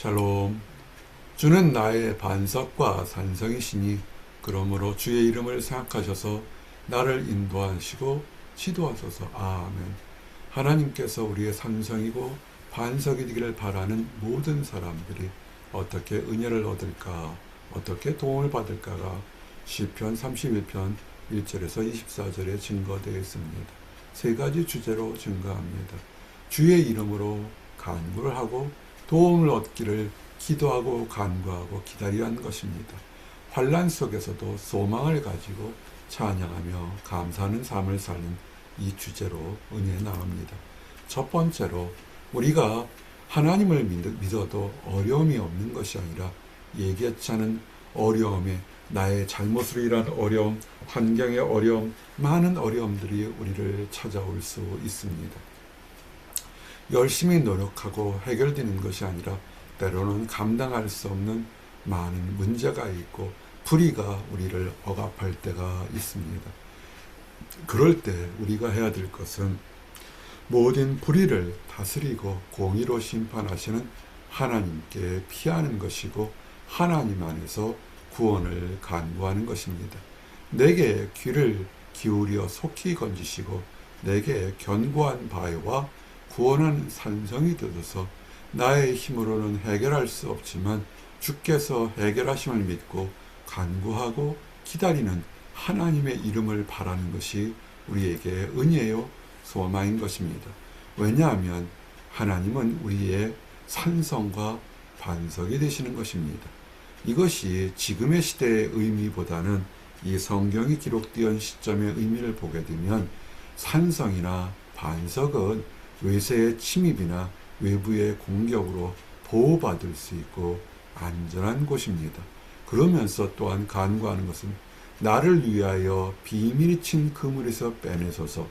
샬롬. 주는 나의 반석과 산성이시니 그러므로 주의 이름을 생각하셔서 나를 인도하시고 지도하소서. 아멘. 하나님께서 우리의 산성이고 반석이 되기를 바라는 모든 사람들이 어떻게 은혜를 얻을까, 어떻게 도움을 받을까가 시편 31편 1절에서 24절에 증거되어 있습니다. 세 가지 주제로 증거합니다. 주의 이름으로 간구를 하고 도움을 얻기를 기도하고 간구하고 기다리라는 것입니다. 환난 속에서도 소망을 가지고 찬양하며 감사하는 삶을 사는 이 주제로 은혜 나옵니다. 첫 번째로 우리가 하나님을 믿어도 어려움이 없는 것이 아니라 예기치 않은 어려움에 나의 잘못으로 인한 어려움, 환경의 어려움, 많은 어려움들이 우리를 찾아올 수 있습니다. 열심히 노력하고 해결되는 것이 아니라 때로는 감당할 수 없는 많은 문제가 있고 불의가 우리를 억압할 때가 있습니다. 그럴 때 우리가 해야 될 것은 모든 불의를 다스리고 공의로 심판하시는 하나님께 피하는 것이고 하나님 안에서 구원을 간구하는 것입니다. 내게 귀를 기울여 속히 건지시고 내게 견고한 바위와 구원하는 산성이 되어서 나의 힘으로는 해결할 수 없지만 주께서 해결하심을 믿고 간구하고 기다리는 하나님의 이름을 바라는 것이 우리에게 은혜요 소망인 것입니다. 왜냐하면 하나님은 우리의 산성과 반석이 되시는 것입니다. 이것이 지금의 시대의 의미보다는 이 성경이 기록되어 시점의 의미를 보게 되면 산성이나 반석은 외세의 침입이나 외부의 공격으로 보호받을 수 있고 안전한 곳입니다. 그러면서 또한 간구하는 것은 나를 위하여 비밀이 친 그물에서 빼내소서.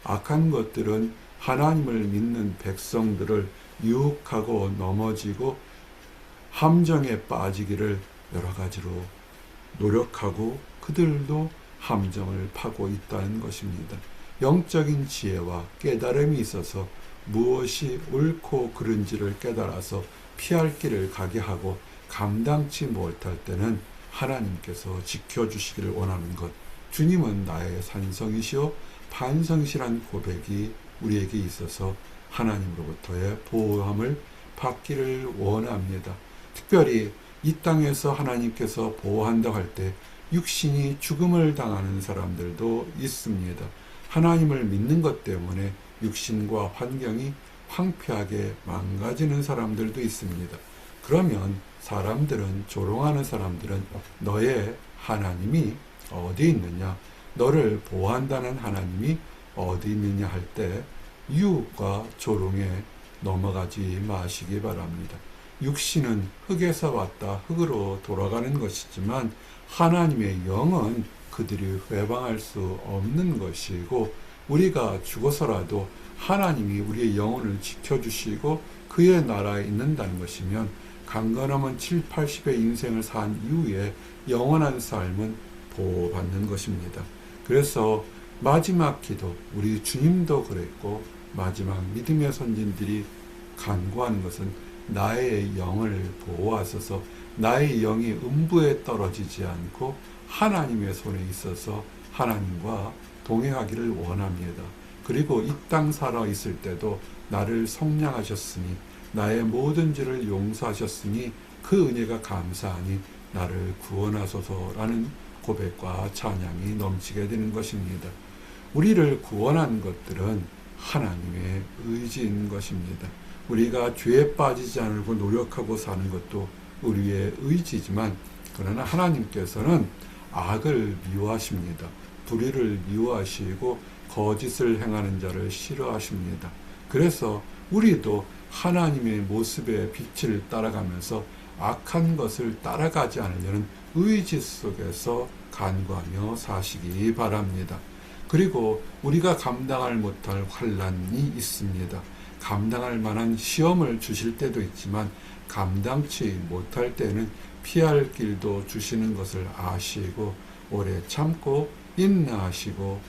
악한 것들은 하나님을 믿는 백성들을 유혹하고 넘어지고 함정에 빠지기를 여러 가지로 노력하고 그들도 함정을 파고 있다는 것입니다. 영적인 지혜와 깨달음이 있어서 무엇이 옳고 그른지를 깨달아서 피할 길을 가게 하고 감당치 못할 때는 하나님께서 지켜주시기를 원하는 것. 주님은 나의 산성이시오 반성이시란 고백이 우리에게 있어서 하나님으로부터의 보호함을 받기를 원합니다. 특별히 이 땅에서 하나님께서 보호한다고 할 때 육신이 죽음을 당하는 사람들도 있습니다. 하나님을 믿는 것 때문에 육신과 환경이 황폐하게 망가지는 사람들도 있습니다. 그러면 사람들은, 조롱하는 사람들은 너의 하나님이 어디 있느냐, 너를 보호한다는 하나님이 어디 있느냐 할 때 유혹과 조롱에 넘어가지 마시기 바랍니다. 육신은 흙에서 왔다 흙으로 돌아가는 것이지만 하나님의 영은 그들이 회방할 수 없는 것이고 우리가 죽어서라도 하나님이 우리의 영혼을 지켜주시고 그의 나라에 있는다는 것이면 강건하면 7, 80의 인생을 산 이후에 영원한 삶은 보호받는 것입니다. 그래서 마지막 기도, 우리 주님도 그랬고 마지막 믿음의 선진들이 간구하는 것은 나의 영을 보호하소서. 나의 영이 음부에 떨어지지 않고 하나님의 손에 있어서 하나님과 동행하기를 원합니다. 그리고 이 땅 살아 있을 때도 나를 속량하셨으니 나의 모든 죄를 용서하셨으니 그 은혜가 감사하니 나를 구원하소서라는 고백과 찬양이 넘치게 되는 것입니다. 우리를 구원한 것들은 하나님의 의지인 것입니다. 우리가 죄에 빠지지 않고 노력하고 사는 것도 우리의 의지지만 그러나 하나님께서는 악을 미워하십니다. 불의를 미워하시고 거짓을 행하는 자를 싫어하십니다. 그래서 우리도 하나님의 모습의 빛을 따라가면서 악한 것을 따라가지 않으려는 의지 속에서 간구하며 사시기 바랍니다. 그리고 우리가 감당할 못할 환난이 있습니다. 감당할 만한 시험을 주실 때도 있지만 감당치 못할 때는 피할 길도 주시는 것을 아시고 오래 참고 인내하시고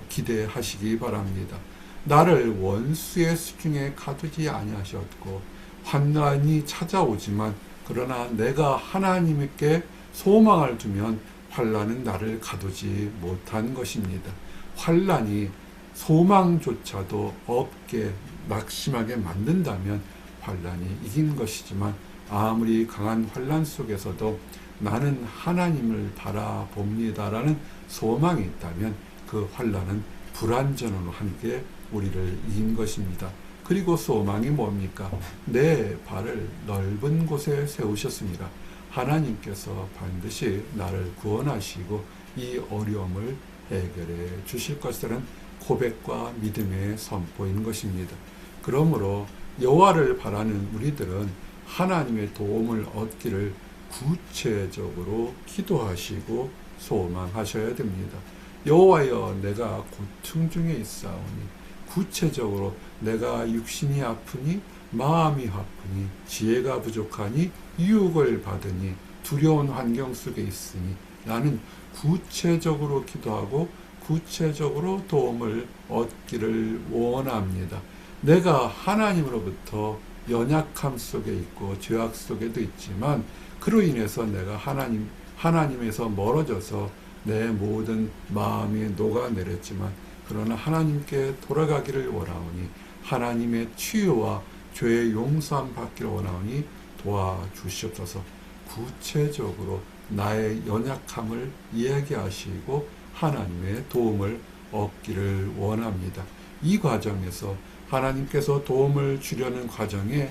기대하시기 바랍니다. 나를 원수의 수중에 가두지 아니하셨고 환난이 찾아오지만 그러나 내가 하나님께 소망을 두면 환난은 나를 가두지 못한 것입니다. 환난이 소망조차도 없게 낙심하게 만든다면 환난이 이긴 것이지만 아무리 강한 환난 속에서도 나는 하나님을 바라봅니다라는 소망이 있다면 그 환난은 불완전으로 함께 우리를 이긴 것입니다. 그리고 소망이 뭡니까? 내 발을 넓은 곳에 세우셨습니다. 하나님께서 반드시 나를 구원하시고 이 어려움을 해결해 주실 것이라는 고백과 믿음의 선포인 것입니다. 그러므로 여호와를 바라는 우리들은 하나님의 도움을 얻기를 구체적으로 기도하시고 소망하셔야 됩니다. 여호와여, 내가 고통 중에 있사오니 구체적으로 내가 육신이 아프니 마음이 아프니 지혜가 부족하니 유혹을 받으니 두려운 환경 속에 있으니 나는 구체적으로 기도하고 구체적으로 도움을 얻기를 원합니다. 내가 하나님으로부터 연약함 속에 있고 죄악 속에도 있지만 그로 인해서 내가 하나님에서 멀어져서 내 모든 마음이 녹아내렸지만 그러나 하나님께 돌아가기를 원하오니 하나님의 치유와 죄의 용서함 받기를 원하오니 도와주시옵소서. 구체적으로 나의 연약함을 이야기하시고 하나님의 도움을 얻기를 원합니다. 이 과정에서 하나님께서 도움을 주려는 과정에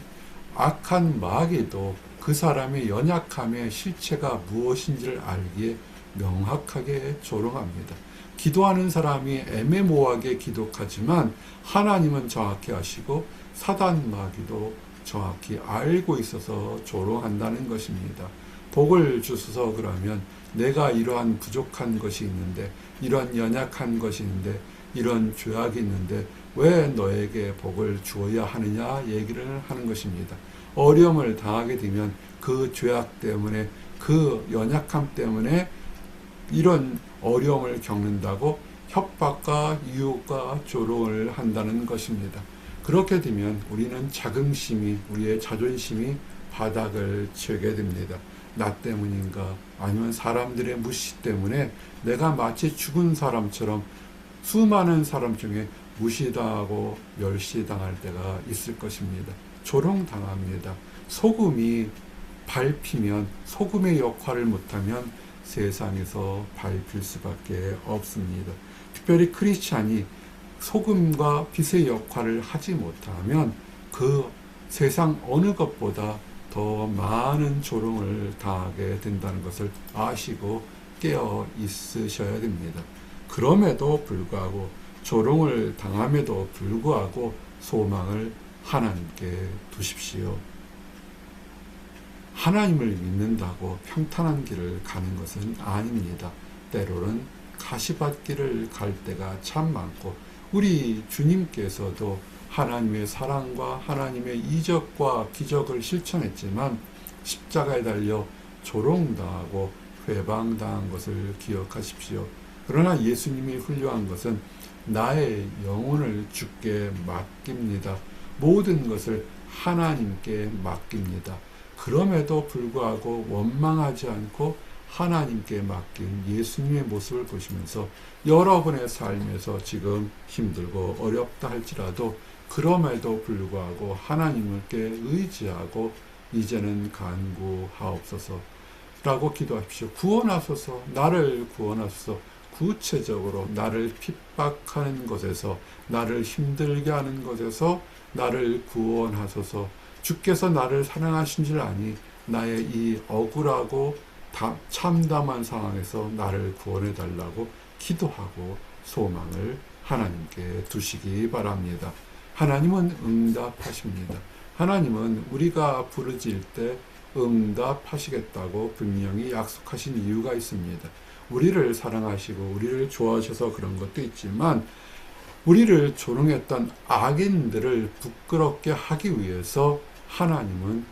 악한 마귀도 그 사람의 연약함의 실체가 무엇인지를 알기에 명확하게 조롱합니다. 기도하는 사람이 애매모호하게 기도하지만 하나님은 정확히 아시고 사단 마귀도 정확히 알고 있어서 조롱한다는 것입니다. 복을 주소서. 그러면 내가 이러한 부족한 것이 있는데, 이런 연약한 것이 있는데, 이런 죄악이 있는데 왜 너에게 복을 주어야 하느냐 얘기를 하는 것입니다. 어려움을 당하게 되면 그 죄악 때문에, 그 연약함 때문에 이런 어려움을 겪는다고 협박과 유혹과 조롱을 한다는 것입니다. 그렇게 되면 우리는 자긍심이, 우리의 자존심이 바닥을 치게 됩니다. 나 때문인가, 아니면 사람들의 무시 때문에 내가 마치 죽은 사람처럼 수많은 사람 중에 무시당하고 멸시당할 때가 있을 것입니다. 조롱당합니다. 소금이 밟히면, 소금의 역할을 못하면 세상에서 밟힐 수밖에 없습니다. 특별히 크리스찬이 소금과 빛의 역할을 하지 못하면 그 세상 어느 것보다 더 많은 조롱을 당하게 된다는 것을 아시고 깨어 있으셔야 됩니다. 그럼에도 불구하고, 조롱을 당함에도 불구하고 소망을 하나님께 두십시오. 하나님을 믿는다고 평탄한 길을 가는 것은 아닙니다. 때로는 가시밭길을 갈 때가 참 많고, 우리 주님께서도 하나님의 사랑과 하나님의 이적과 기적을 실천했지만 십자가에 달려 조롱당하고 회방당한 것을 기억하십시오. 그러나 예수님이 훌륭한 것은 나의 영혼을 주께 맡깁니다. 모든 것을 하나님께 맡깁니다. 그럼에도 불구하고 원망하지 않고 하나님께 맡긴 예수님의 모습을 보시면서 여러분의 삶에서 지금 힘들고 어렵다 할지라도 그럼에도 불구하고 하나님께 의지하고 이제는 간구하옵소서 라고 기도하십시오. 구원하소서, 나를 구원하소서. 구체적으로 나를 핍박하는 것에서, 나를 힘들게 하는 것에서 나를 구원하소서. 주께서 나를 사랑하신 줄 아니 나의 이 억울하고 참담한 상황에서 나를 구원해 달라고 기도하고 소망을 하나님께 두시기 바랍니다. 하나님은 응답하십니다. 하나님은 우리가 부르짖을 때 응답하시겠다고 분명히 약속하신 이유가 있습니다. 우리를 사랑하시고 우리를 좋아하셔서 그런 것도 있지만, 우리를 조롱했던 악인들을 부끄럽게 하기 위해서 하나님은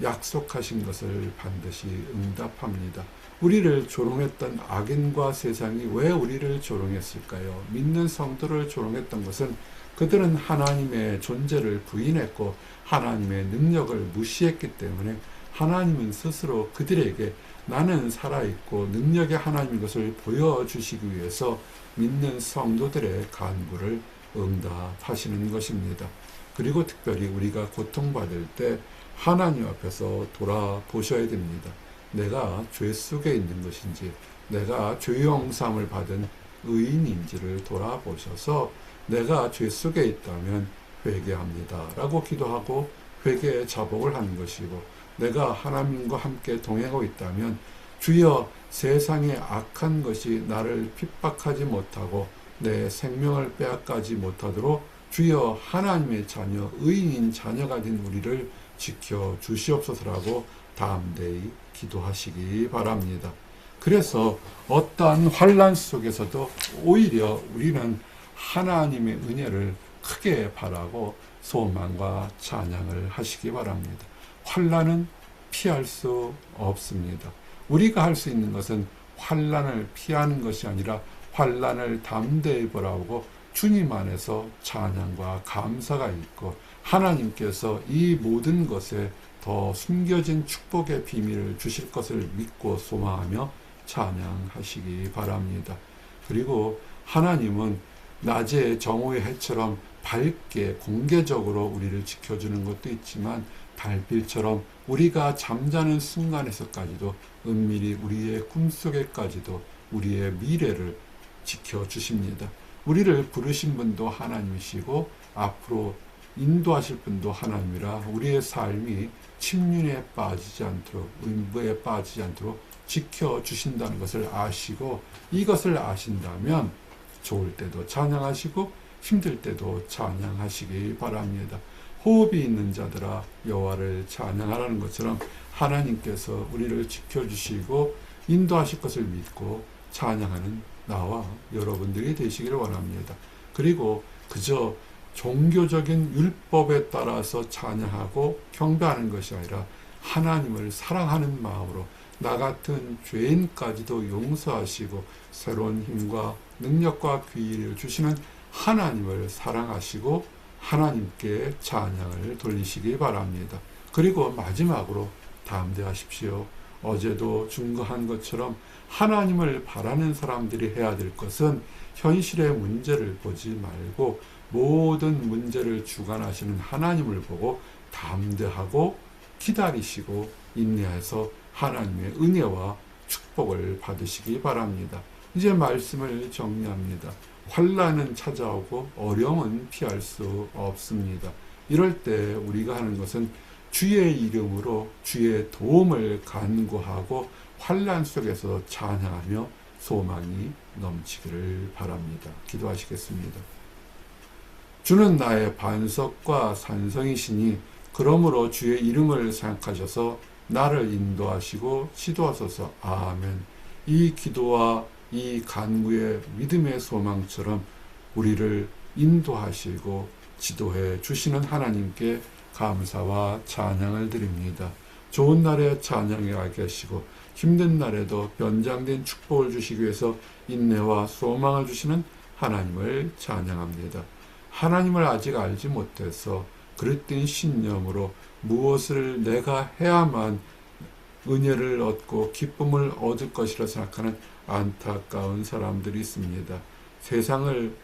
약속하신 것을 반드시 응답합니다. 우리를 조롱했던 악인과 세상이 왜 우리를 조롱했을까요? 믿는 성도를 조롱했던 것은 그들은 하나님의 존재를 부인했고 하나님의 능력을 무시했기 때문에 하나님은 스스로 그들에게 나는 살아있고 능력의 하나님인 것을 보여주시기 위해서 믿는 성도들의 간구를 응답하시는 것입니다. 그리고 특별히 우리가 고통받을 때 하나님 앞에서 돌아보셔야 됩니다. 내가 죄 속에 있는 것인지, 내가 죄 용서함을 받은 의인인지를 돌아보셔서 내가 죄 속에 있다면 회개합니다 라고 기도하고 회개의 자복을 하는 것이고, 내가 하나님과 함께 동행하고 있다면 주여 세상의 악한 것이 나를 핍박하지 못하고 내 생명을 빼앗가지 못하도록 주여 하나님의 자녀, 의인인 자녀가 된 우리를 지켜 주시옵소서라고 담대히 기도하시기 바랍니다. 그래서 어떠한 환난 속에서도 오히려 우리는 하나님의 은혜를 크게 바라고 소망과 찬양을 하시기 바랍니다. 환난은 피할 수 없습니다. 우리가 할 수 있는 것은 환난을 피하는 것이 아니라 환난을 담대히 바라보고 주님 안에서 찬양과 감사가 있고 하나님께서 이 모든 것에 더 숨겨진 축복의 비밀을 주실 것을 믿고 소망하며 찬양하시기 바랍니다. 그리고 하나님은 낮의 정오의 해처럼 밝게 공개적으로 우리를 지켜주는 것도 있지만 달빛처럼 우리가 잠자는 순간에서까지도 은밀히 우리의 꿈속에까지도 우리의 미래를 지켜주십니다. 우리를 부르신 분도 하나님이시고 앞으로 인도하실 분도 하나님이라 우리의 삶이 침륜에 빠지지 않도록, 음부에 빠지지 않도록 지켜주신다는 것을 아시고, 이것을 아신다면 좋을 때도 찬양하시고 힘들 때도 찬양하시기 바랍니다. 호흡이 있는 자들아 여호와를 찬양하라는 것처럼 하나님께서 우리를 지켜주시고 인도하실 것을 믿고 찬양하는 나와 여러분들이 되시기를 원합니다. 그리고 그저 종교적인 율법에 따라서 찬양하고 경배하는 것이 아니라 하나님을 사랑하는 마음으로 나 같은 죄인까지도 용서하시고 새로운 힘과 능력과 귀를 주시는 하나님을 사랑하시고 하나님께 찬양을 돌리시기 바랍니다. 그리고 마지막으로 담대하십시오. 어제도 증거한 것처럼 하나님을 바라는 사람들이 해야 될 것은 현실의 문제를 보지 말고 모든 문제를 주관하시는 하나님을 보고 담대하고 기다리시고 인내해서 하나님의 은혜와 축복을 받으시기 바랍니다. 이제 말씀을 정리합니다. 환난은 찾아오고 어려움은 피할 수 없습니다. 이럴 때 우리가 하는 것은 주의 이름으로 주의 도움을 간구하고 환난 속에서 찬양하며 소망이 넘치기를 바랍니다. 기도하시겠습니다. 주는 나의 반석과 산성이시니 그러므로 주의 이름을 생각하셔서 나를 인도하시고 지도하소서. 아멘. 이 기도와 이 간구의 믿음의 소망처럼 우리를 인도하시고 지도해 주시는 하나님께 감사와 찬양을 드립니다. 좋은 날에 찬양해 계시고 힘든 날에도 변장된 축복을 주시기 위해서 인내와 소망을 주시는 하나님을 찬양합니다. 하나님을 아직 알지 못해서 그릇된 신념으로 무엇을 내가 해야만 은혜를 얻고 기쁨을 얻을 것이라 생각하는 안타까운 사람들이 있습니다. 세상을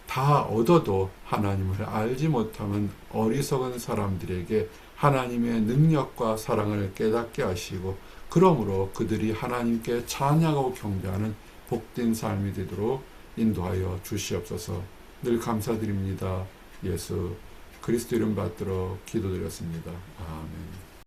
다 얻어도 하나님을 알지 못하면 어리석은 사람들에게 하나님의 능력과 사랑을 깨닫게 하시고 그러므로 그들이 하나님께 찬양하고 경배하는 복된 삶이 되도록 인도하여 주시옵소서. 늘 감사드립니다. 예수 그리스도 이름 받들어 기도드렸습니다. 아멘.